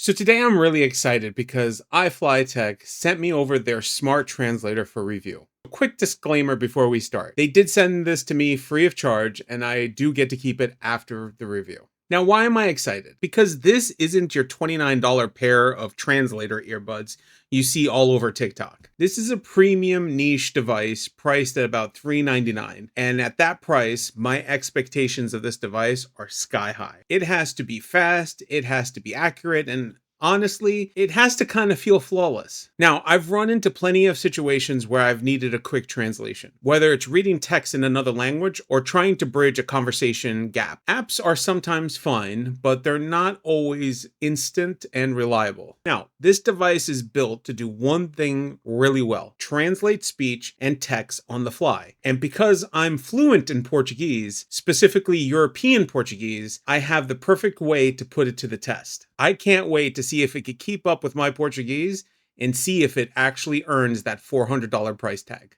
So today I'm really excited because iFLYTEK sent me over their Smart Translator for review. A quick disclaimer before we start. They did send this to me free of charge, and I do get to keep it after the review. Now, why am I excited? Because this isn't your $29 pair of translator earbuds you see all over TikTok. This is a premium niche device priced at about $399. And at that price, my expectations of this device are sky high. It has to be fast, it has to be accurate, and honestly, it has to kind of feel flawless. Now, I've run into plenty of situations where I've needed a quick translation, whether it's reading text in another language or trying to bridge a conversation gap. Apps are sometimes fine, but they're not always instant and reliable. Now, this device is built to do one thing really well: translate speech and text on the fly. And because I'm fluent in Portuguese, specifically European Portuguese, I have the perfect way to put it to the test. I can't wait to see if it could keep up with my Portuguese and see if it actually earns that $400 price tag.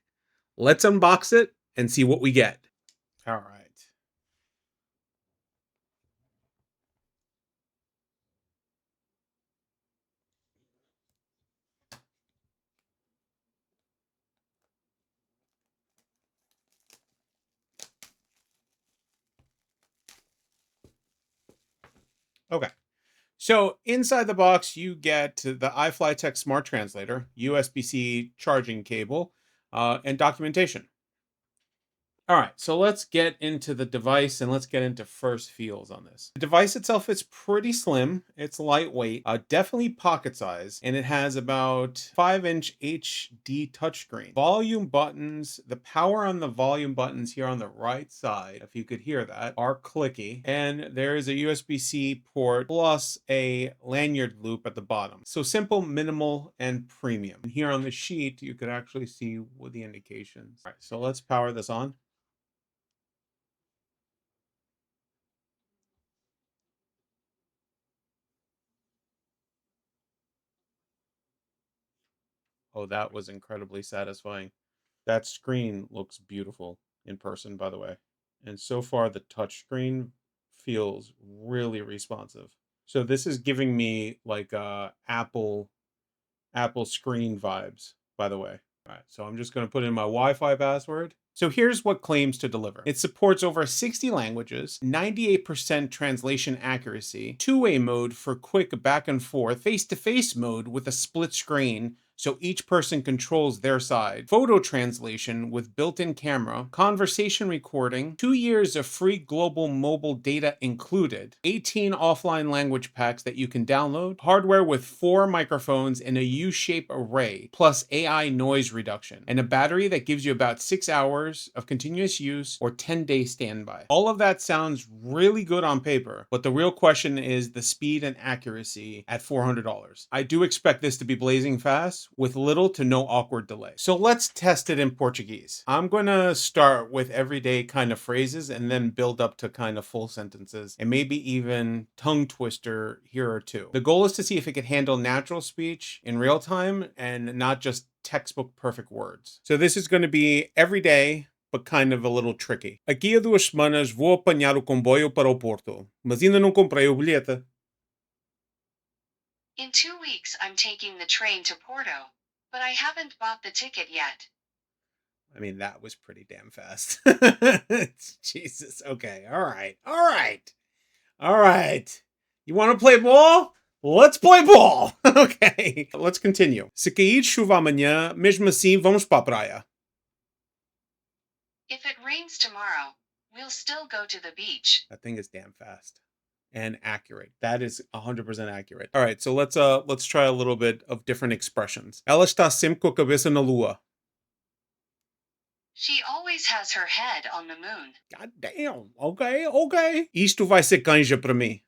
Let's unbox it and see what we get. All right. Okay. So inside the box, you get the iFLYTEK Smart Translator, USB-C charging cable, and documentation. All right, so let's get into the device and let's get into first feels on this. The device itself is pretty slim. It's lightweight, definitely pocket size, and it has about 5-inch HD touchscreen. Volume buttons, the power on the volume buttons here on the right side, if you could hear that, are clicky. And there is a USB-C port plus a lanyard loop at the bottom. So simple, minimal, and premium. And here on the sheet, you could actually see what the indications. All right, so let's power this on. Oh, that was incredibly satisfying. That screen looks beautiful in person, by the way. And so far, the touch screen feels really responsive. So this is giving me like Apple screen vibes, by the way. All right, so I'm just going to put in my Wi-Fi password. So here's what claims to deliver. It supports over 60 languages, 98% translation accuracy, two-way mode for quick back and forth, face-to-face mode with a split screen so each person controls their side, photo translation with built-in camera, conversation recording, 2 years of free global mobile data included, 18 offline language packs that you can download, hardware with 4 microphones in a U-shaped array, plus AI noise reduction, and a battery that gives you about 6 hours of continuous use or 10-day standby. All of that sounds really good on paper, but the real question is the speed and accuracy at $400. I do expect this to be blazing fast with little to no awkward delay. So let's test it in Portuguese. I'm going to start with everyday kind of phrases and then build up to kind of full sentences and maybe even tongue twister here or two. The goal is to see if it can handle natural speech in real time and not just textbook perfect words. So this is going to be everyday, but kind of a little tricky. Aqui a 2 semanas vou apanhar o comboio para o Porto, mas ainda não comprei o bilhete. In 2 weeks, I'm taking the train to Porto, but I haven't bought the ticket yet. I mean, that was pretty damn fast. Jesus. Okay. All right. All right. All right. You want to play ball? Let's play ball. Okay. Let's continue. Se cair chuva amanhã, mesmo assim vamos para a praia. If it rains tomorrow, we'll still go to the beach. That thing is damn fast and accurate. That is 100% accurate. All right. So let's try a little bit of different expressions. Ela está sempre com a cabeça na lua. She always has her head on the moon. God damn. Okay. Okay. Isto vai ser canja para mim.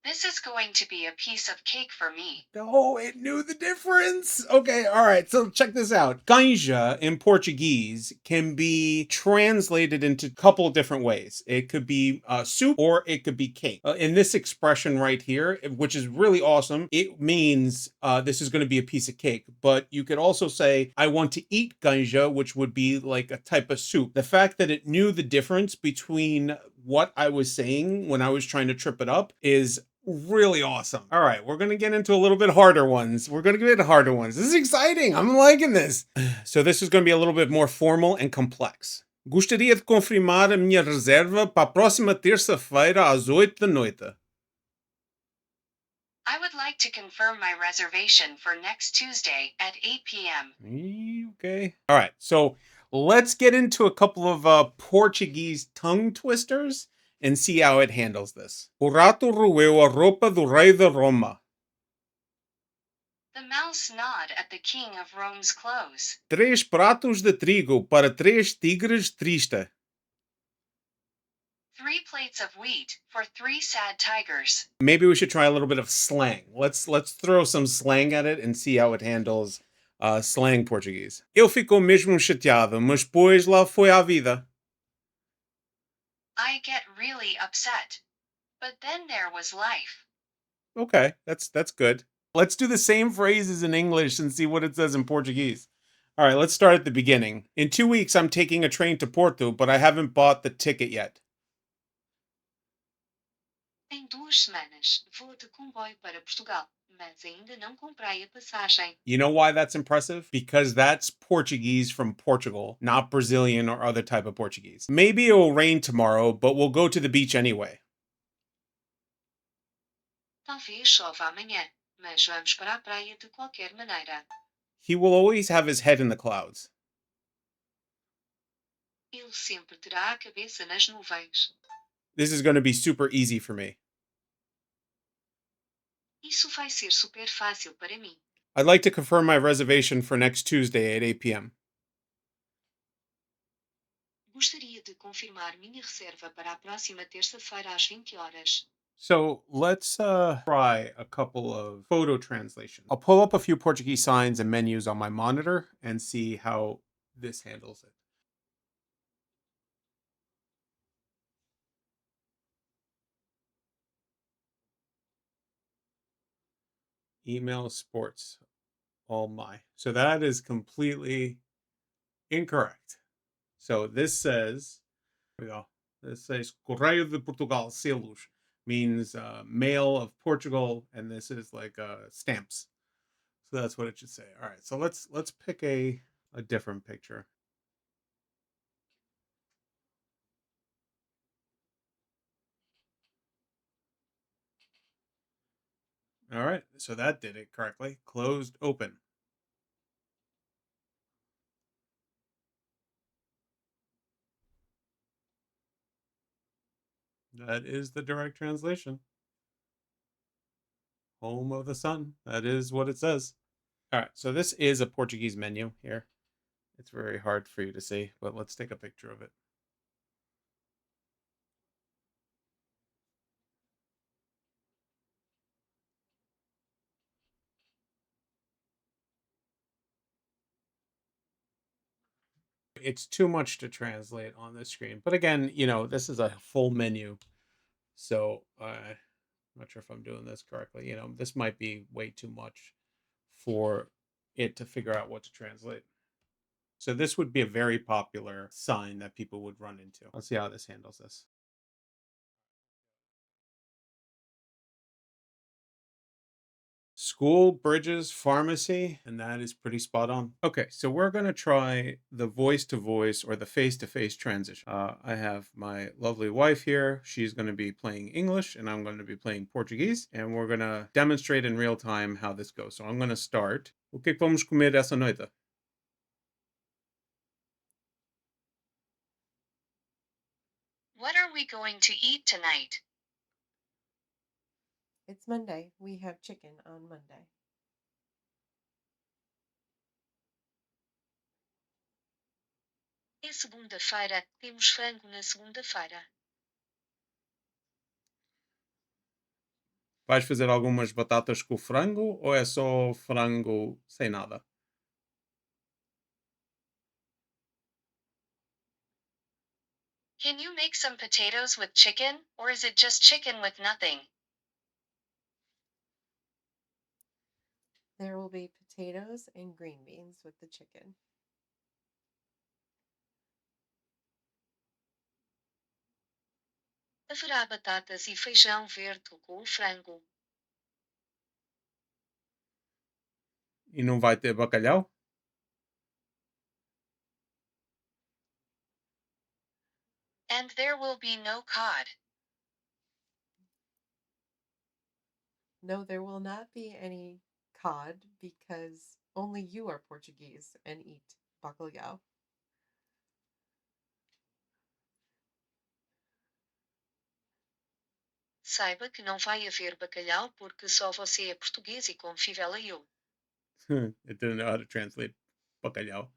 This is going to be a piece of cake for me. Oh, it knew the difference. Okay, all right. So check this out. Ganja in Portuguese can be translated into a couple different ways. It could be soup or it could be cake. In this expression right here, which is really awesome, it means this is going to be a piece of cake. But you could also say, I want to eat ganja, which would be like a type of soup. The fact that it knew the difference between what I was saying when I was trying to trip it up is really awesome. All right, we're gonna get into a little bit harder ones. We're gonna get into harder ones. This is exciting. I'm liking this. So this is gonna be a little bit more formal and complex. Gostaria de confirmar a minha reserva para a próxima terça-feira às 8 da noite. I would like to confirm my reservation for next Tuesday at 8 p.m. Okay. All right. So let's get into a couple of Portuguese tongue twisters and see how it handles this. O rato roeu a roupa do rei de Roma. The mouse gnawed at the king of Rome's clothes. Três pratos de trigo para três tigres triste. 3 plates of wheat for 3 sad tigers. Maybe we should try a little bit of slang. Let's throw some slang at it and see how it handles slang Portuguese. Ele ficou mesmo chateado, mas pois lá foi a vida. I get really upset. But then there was life. Okay, that's good. Let's do the same phrases in English and see what it says in Portuguese. All right, let's start at the beginning. In 2 weeks, I'm taking a train to Porto, but I haven't bought the ticket yet. Em 2 semanas, vou de comboio para Portugal, mas ainda não comprei a passagem. You know why that's impressive? Because that's Portuguese from Portugal, not Brazilian or other type of Portuguese. Maybe it will rain tomorrow, but we'll go to the beach anyway. Talvez chova amanhã, mas vamos para a praia de qualquer maneira. He will always have his head in the clouds. Ele sempre terá a cabeça nas nuvens. This is going to be super easy for me. Isso vai ser super fácil para mim. I'd like to confirm my reservation for next Tuesday at 8 p.m. Gostaria de confirmar minha reserva para a próxima terça-feira às 20 horas. So let's try a couple of photo translations. I'll pull up a few Portuguese signs and menus on my monitor and see how this handles it. Email sports. Oh my. So that is completely incorrect. So this says, here we go. This says Correio de Portugal, selos, means mail of Portugal, and this is like stamps. So that's what it should say. All right, so let's pick a different picture. All right, so that did it correctly. Closed, open. That is the direct translation. Home of the sun. That is what it says. All right, so this is a Portuguese menu here. It's very hard for you to see, but let's take a picture of it. It's too much to translate on this screen. But again, this is a full menu. So I'm not sure if I'm doing this correctly. This might be way too much for it to figure out what to translate. So this would be a very popular sign that people would run into. Let's see how this handles this. School, bridges, pharmacy, and that is pretty spot on. Okay, so we're going to try the voice-to-voice or the face-to-face transition. I have my lovely wife here. She's going to be playing English, and I'm going to be playing Portuguese, and we're going to demonstrate in real time how this goes. So I'm going to start. O que vamos comer essa noite? What are we going to eat tonight? It's Monday. We have chicken on Monday. É segunda-feira, temos frango na segunda-feira. Vais fazer algumas batatas com frango ou é só frango sem nada? Can you make some potatoes with chicken, or is it just chicken with nothing? There will be potatoes and green beans with the chicken. A Haverá batatas e feijão verde com o frango. E não vai ter bacalhau? And there will be no cod. No, there will not be any cod because only you are Portuguese and eat bacalhau. Saiba que não vai haver bacalhau porque só você é português e como fivela eu. It didn't know how to translate bacalhau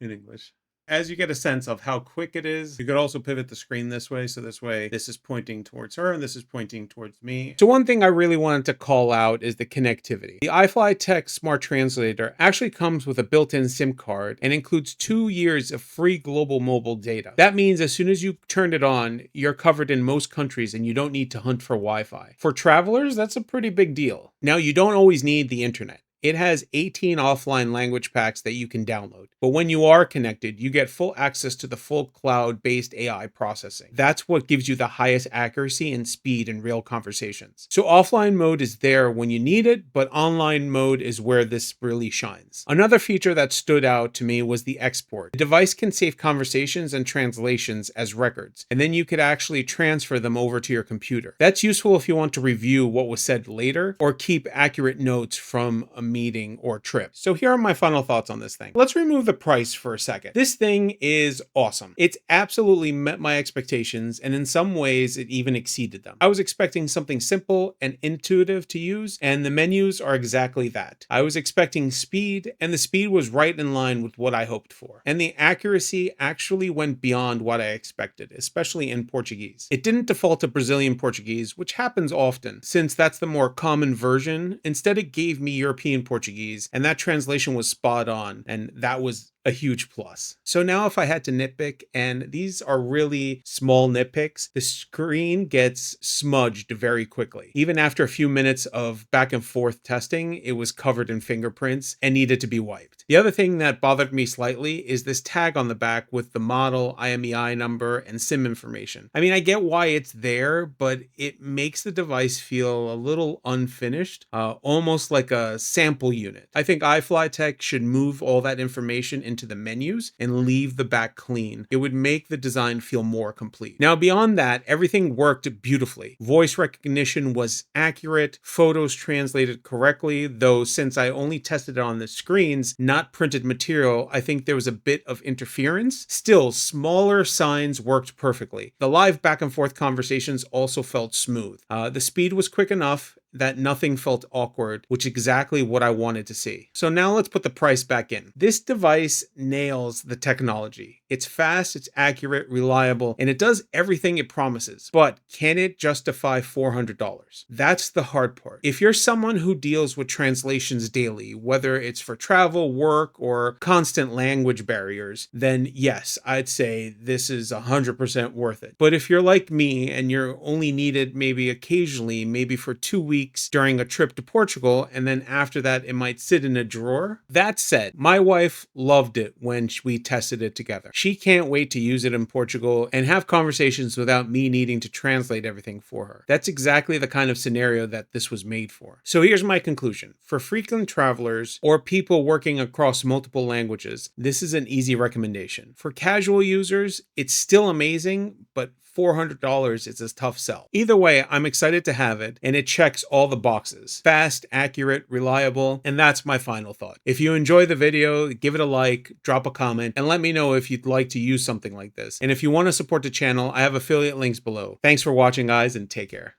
in English. As you get a sense of how quick it is, you could also pivot the screen this way. So this way, this is pointing towards her and this is pointing towards me. So one thing I really wanted to call out is the connectivity. The iFLYTEK Smart Translator actually comes with a built-in SIM card and includes 2 years of free global mobile data. That means as soon as you turn it on, you're covered in most countries and you don't need to hunt for Wi-Fi. For travelers, that's a pretty big deal. Now, you don't always need the internet. It has 18 offline language packs that you can download. But when you are connected, you get full access to the full cloud-based AI processing. That's what gives you the highest accuracy and speed in real conversations. So offline mode is there when you need it, but online mode is where this really shines. Another feature that stood out to me was the export. The device can save conversations and translations as records, and then you could actually transfer them over to your computer. That's useful if you want to review what was said later or keep accurate notes from a meeting or trip. So here are my final thoughts on this thing. Let's remove the price for a second. This thing is awesome. It's absolutely met my expectations, and in some ways it even exceeded them. I was expecting something simple and intuitive to use, and the menus are exactly that. I was expecting speed, and the speed was right in line with what I hoped for. And the accuracy actually went beyond what I expected, especially in Portuguese. It didn't default to Brazilian Portuguese, which happens often, since that's the more common version. Instead, it gave me European Portuguese, and that translation was spot on, and that was a huge plus. So now if I had to nitpick, and these are really small nitpicks, the screen gets smudged very quickly. Even after a few minutes of back and forth testing, it was covered in fingerprints and needed to be wiped. The other thing that bothered me slightly is this tag on the back with the model, IMEI number, and SIM information. I mean, I get why it's there, but it makes the device feel a little unfinished, almost like a sample unit. I think iFLYTEK should move all that information into the menus and leave the back clean. It would make the design feel more complete. Now, beyond that, everything worked beautifully. Voice recognition was accurate, photos translated correctly, though since I only tested it on the screens, not printed material, I think there was a bit of interference. Still, smaller signs worked perfectly. The live back and forth conversations also felt smooth. The speed was quick enough that nothing felt awkward, which is exactly what I wanted to see. So now let's put the price back in. This device nails the technology. It's fast, it's accurate, reliable, and it does everything it promises. But can it justify $400? That's the hard part. If you're someone who deals with translations daily, whether it's for travel, work, or constant language barriers, then yes, I'd say this is 100% worth it. But if you're like me and you're only needed maybe occasionally, maybe for 2 weeks during a trip to Portugal, and then after that it might sit in a drawer. That said, my wife loved it when we tested it together. She can't wait to use it in Portugal and have conversations without me needing to translate everything for her. That's exactly the kind of scenario that this was made for. So here's my conclusion. For frequent travelers or people working across multiple languages, this is an easy recommendation. For casual users, it's still amazing, but $400 is a tough sell. Either way, I'm excited to have it, and it checks all the boxes. Fast, accurate, reliable, and that's my final thought. If you enjoy the video, give it a like, drop a comment, and let me know if you'd like to use something like this. And if you want to support the channel, I have affiliate links below. Thanks for watching, guys, and take care.